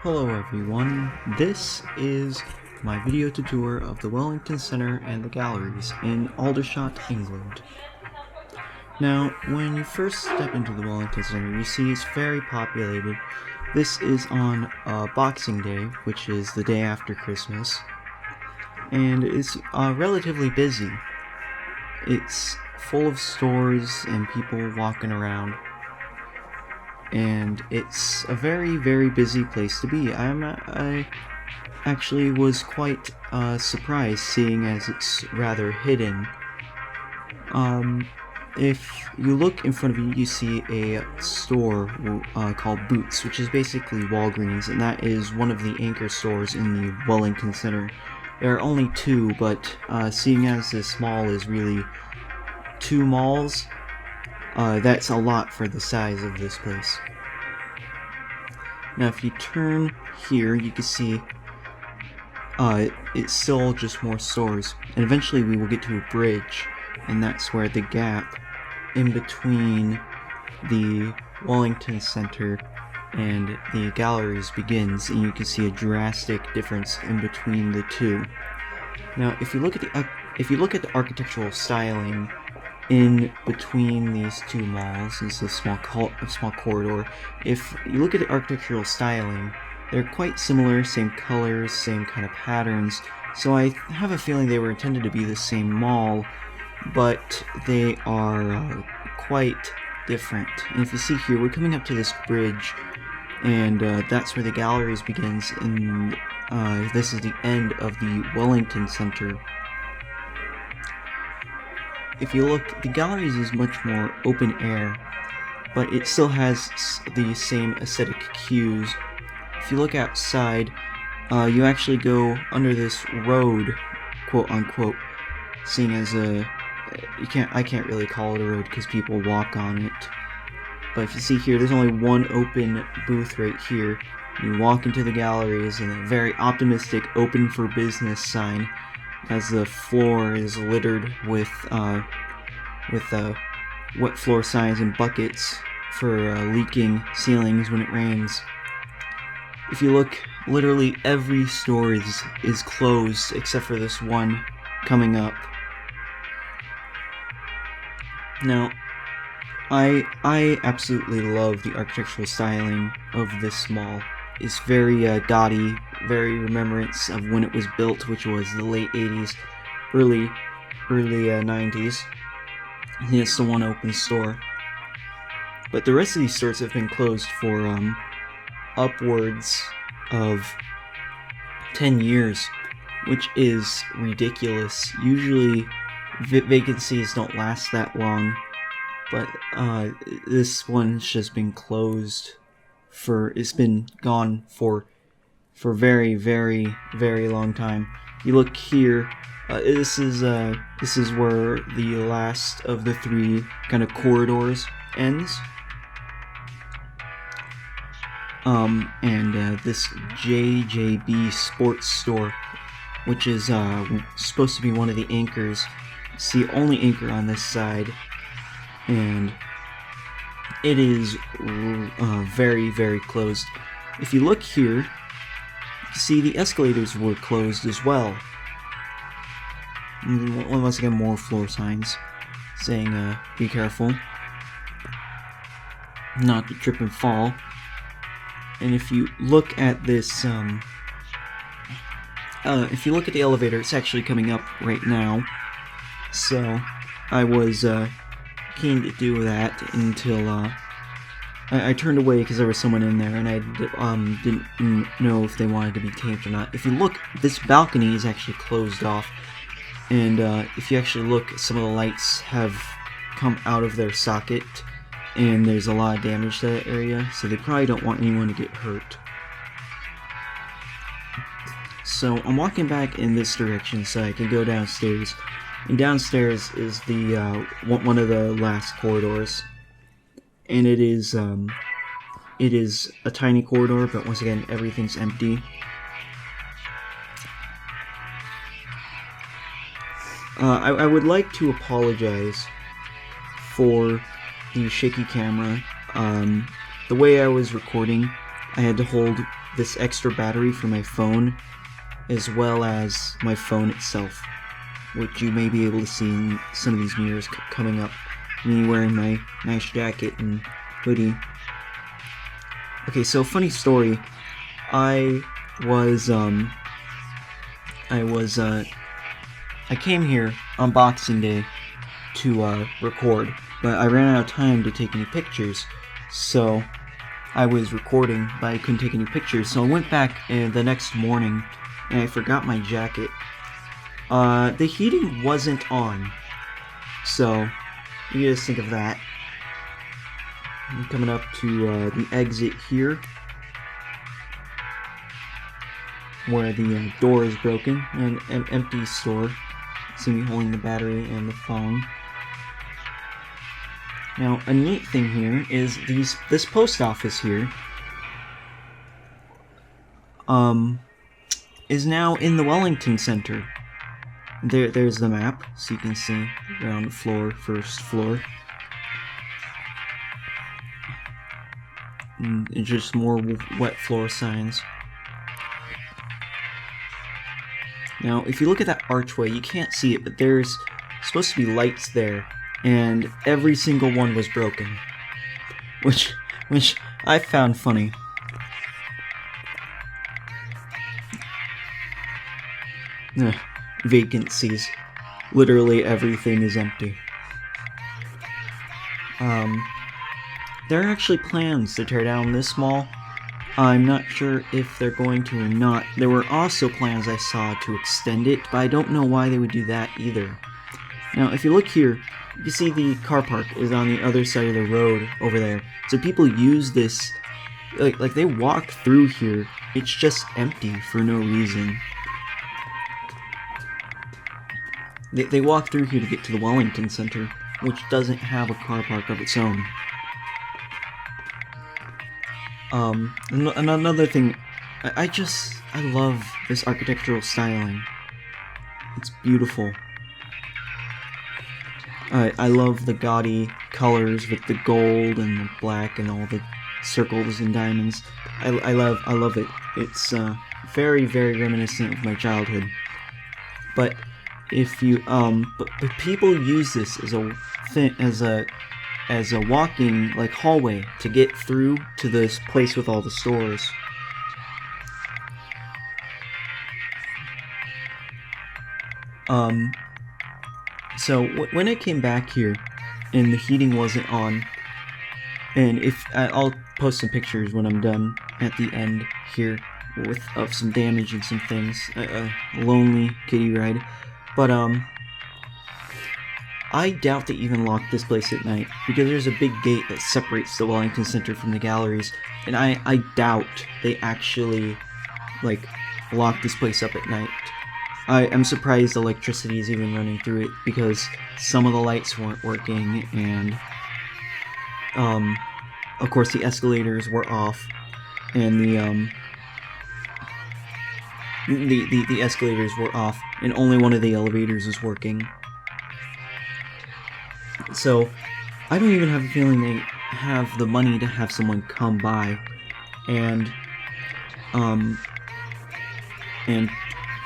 Hello everyone, this is my video tour of the Wellington Centre and the galleries in Aldershot, England. Now, when you first step into the Wellington Centre, you see it's very populated. This is on Boxing Day, which is the day after Christmas, and it's relatively busy. It's full of stores and people walking around, and it's a very busy place to be. I actually was quite surprised, seeing as it's rather hidden. If you look in front of you, you see a store called Boots, which is basically Walgreens, and that is one of the anchor stores in the Wellington Centre. There are only two, but seeing as this mall is really two malls, that's a lot for the size of this place. Now if you turn here, you can see it's still just more stores, and eventually we will get to a bridge, and that's where the gap in between the Wellington Centre and the galleries begins, and you can see a drastic difference in between the two. Now if you look at the architectural styling in between these two malls, this is a small corridor. If you look at the architectural styling, they're quite similar, same colors, same kind of patterns, so I have a feeling they were intended to be the same mall, but they are quite different. And if you see here, we're coming up to this bridge, and that's where the galleries begins, and this is the end of the Wellington Centre. If you look, the galleries is much more open air, but it still has the same aesthetic cues. If you look outside, you actually go under this road, quote unquote, seeing as I can't really call it a road because people walk on it. But if you see here, there's only one open booth right here. You walk into the galleries, and a very optimistic "open for business" sign, as the floor is littered with wet floor signs and buckets for leaking ceilings when it rains. If you look, literally every store is closed except for this one coming up. Now, I absolutely love the architectural styling of this mall. It's very gaudy, very remembrance of when it was built, which was the late 80s, early 90s. And it's the one open store. But the rest of these stores have been closed for upwards of 10 years, which is ridiculous. Usually vacancies don't last that long, but this one's just been closed it's been gone for very long time. You look here, this is where the last of the three kind of corridors ends. And this JJB Sports Store, which is supposed to be one of the anchors, it's the only anchor on this side, and it is very closed. If you look here, you see the escalators were closed as well. Once again, more floor signs saying be careful not to trip and fall. And if you look at this, if you look at the elevator, it's actually coming up right now. So I was keen to do that until I turned away because there was someone in there, and I didn't know if they wanted to be taped or not. If you look, this balcony is actually closed off, and if you actually look, some of the lights have come out of their socket, and there's a lot of damage to that area, so they probably don't want anyone to get hurt. So I'm walking back in this direction so I can go downstairs, and downstairs is the one of the last corridors, and it is a tiny corridor, but once again everything's empty. I would like to apologize for the shaky camera. The way I was recording, I had to hold this extra battery for my phone, as well as my phone itself, which you may be able to see in some of these mirrors coming up. Me wearing my nice jacket and hoodie. Okay, so funny story. I came here on Boxing Day to record, but I ran out of time to take any pictures, so I was recording, but I couldn't take any pictures, so I went back the next morning, and I forgot my jacket. The heating wasn't on, so you just think of that. I'm coming up to the exit here, where the door is broken, and an empty store. See me holding the battery and the phone. Now, a neat thing here is this post office here is now in the Wellington Center. There's the map, so you can see ground floor, first floor. And just more wet floor signs. Now, if you look at that archway, you can't see it, but there's supposed to be lights there, and every single one was broken, which I found funny. Vacancies. Literally everything is empty. There are actually plans to tear down this mall. I'm not sure if they're going to or not. There were also plans I saw to extend it, but I don't know why they would do that either. Now, if you look here, you see the car park is on the other side of the road over there. So people use this, like they walk through here. It's just empty for no reason. They walk through here to get to the Wellington Center, which doesn't have a car park of its own. Another thing, I love this architectural styling. It's beautiful. I love the gaudy colors with the gold and the black and all the circles and diamonds. I love it. It's very, very reminiscent of my childhood. But if you but people use this as a walking like hallway to get through to this place with all the stores. So when I came back here and the heating wasn't on, and I'll post some pictures when I'm done at the end here of some damage and some things, a lonely kitty ride, but I doubt they even lock this place at night, because there's a big gate that separates the Wellington Center from the galleries, and I doubt they actually, like, lock this place up at night. I am surprised electricity is even running through it, because some of the lights weren't working, and, of course the escalators were off, and the escalators were off, and only one of the elevators was working. So, I don't even have a feeling they have the money to have someone come by and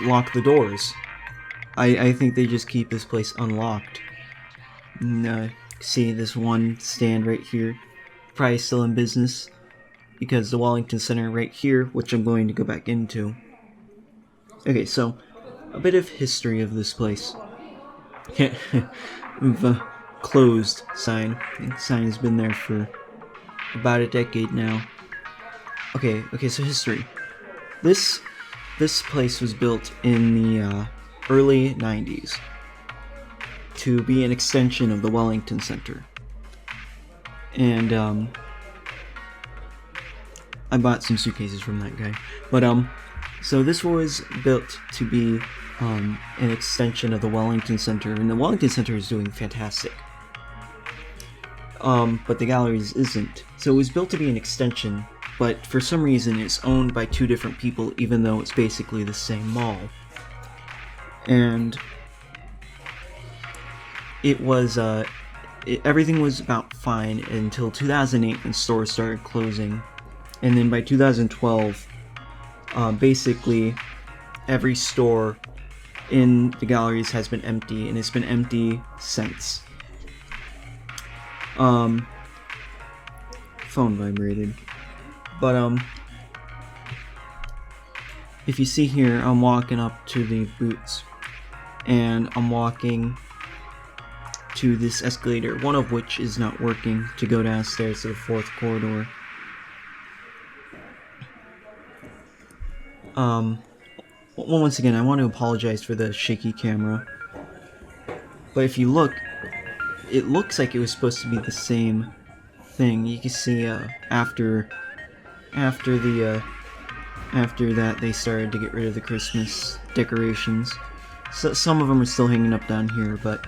lock the doors. I think they just keep this place unlocked. And, see this one stand right here, probably still in business, because the Wellington Center right here, which I'm going to go back into. Okay, so, a bit of history of this place. We've closed sign. The sign has been there for about a decade now. Okay, so history. This place was built in the early 90s to be an extension of the Wellington Center. And I bought some suitcases from that guy. But so this was built to be an extension of the Wellington Center, and the Wellington Center is doing fantastic. But the galleries isn't. So it was built to be an extension, but for some reason it's owned by two different people, even though it's basically the same mall. And it was, everything was about fine until 2008 when stores started closing. And then by 2012, Basically, every store in the galleries has been empty, and it's been empty since. Phone vibrated. But, if you see here, I'm walking up to the boots, and I'm walking to this escalator, one of which is not working, to go downstairs to the 4th corridor. Once again, I want to apologize for the shaky camera, but if you look, it looks like it was supposed to be the same thing. You can see after that they started to get rid of the Christmas decorations. So some of them are still hanging up down here, but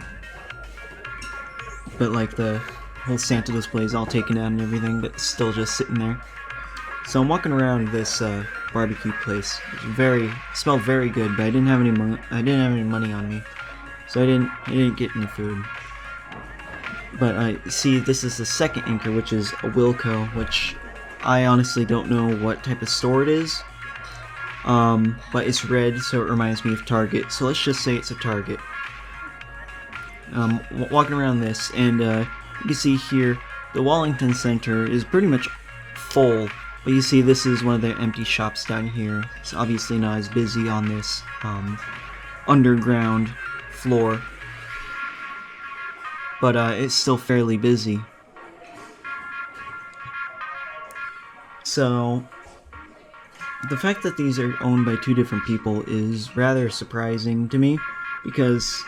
like the whole Santa display is all taken out and everything, but still just sitting there. So I'm walking around this barbecue place. It smelled very good, but I didn't have any money on me, so I didn't get any food. But I see this is the second anchor, which is a Wilco, which I honestly don't know what type of store it is. But it's red, so it reminds me of Target. So let's just say it's a Target. Walking around this, and you can see here the Wellington Center is pretty much full. But you see, this is one of the empty shops down here. It's obviously not as busy on this underground floor, but it's still fairly busy. So the fact that these are owned by 2 different people is rather surprising to me, because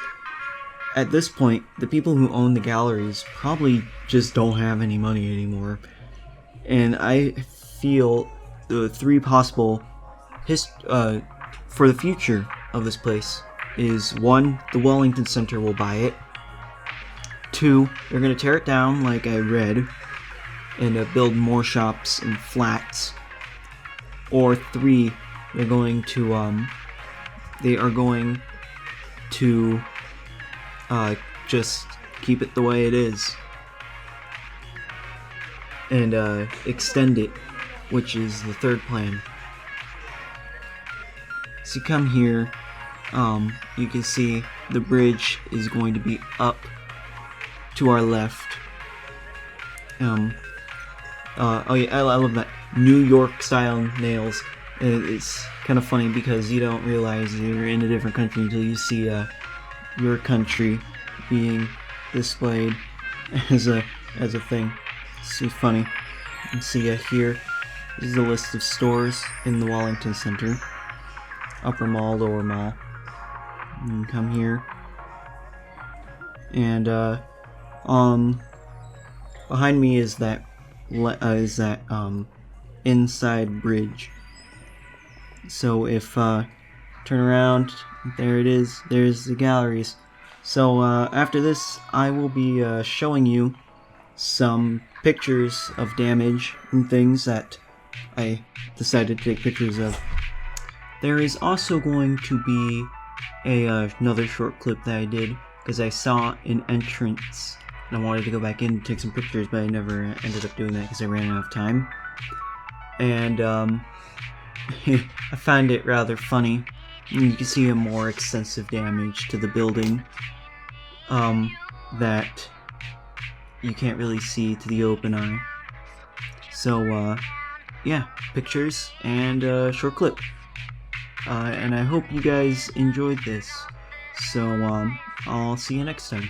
at this point, the people who own the galleries probably just don't have any money anymore. And I feel the 3 possible for the future of this place is: 1, the Wellington Center will buy it; 2, they're going to tear it down like I read and build more shops and flats; or 3, they are going to just keep it the way it is and extend it, which is the 3rd plan. So you come here, you can see the bridge is going to be up to our left. Oh yeah, I love that New York style nails. It's kind of funny because you don't realize you're in a different country until you see your country being displayed as a thing. It's funny. You can see here, this is a list of stores in the Wellington Center. Upper Mall, Lower Mall. You can come here, and behind me is that inside bridge. So if turn around, there it is. There's the galleries. So after this, I will be showing you some pictures of damage and things that I decided to take pictures of. There is also going to be another short clip that I did because I saw an entrance and I wanted to go back in and take some pictures, but I never ended up doing that because I ran out of time. And I find it rather funny. You can see a more extensive damage to the building that you can't really see to the open eye. So yeah, pictures and short clip. And I hope you guys enjoyed this. So I'll see you next time.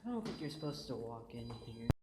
I don't think you're supposed to walk in here.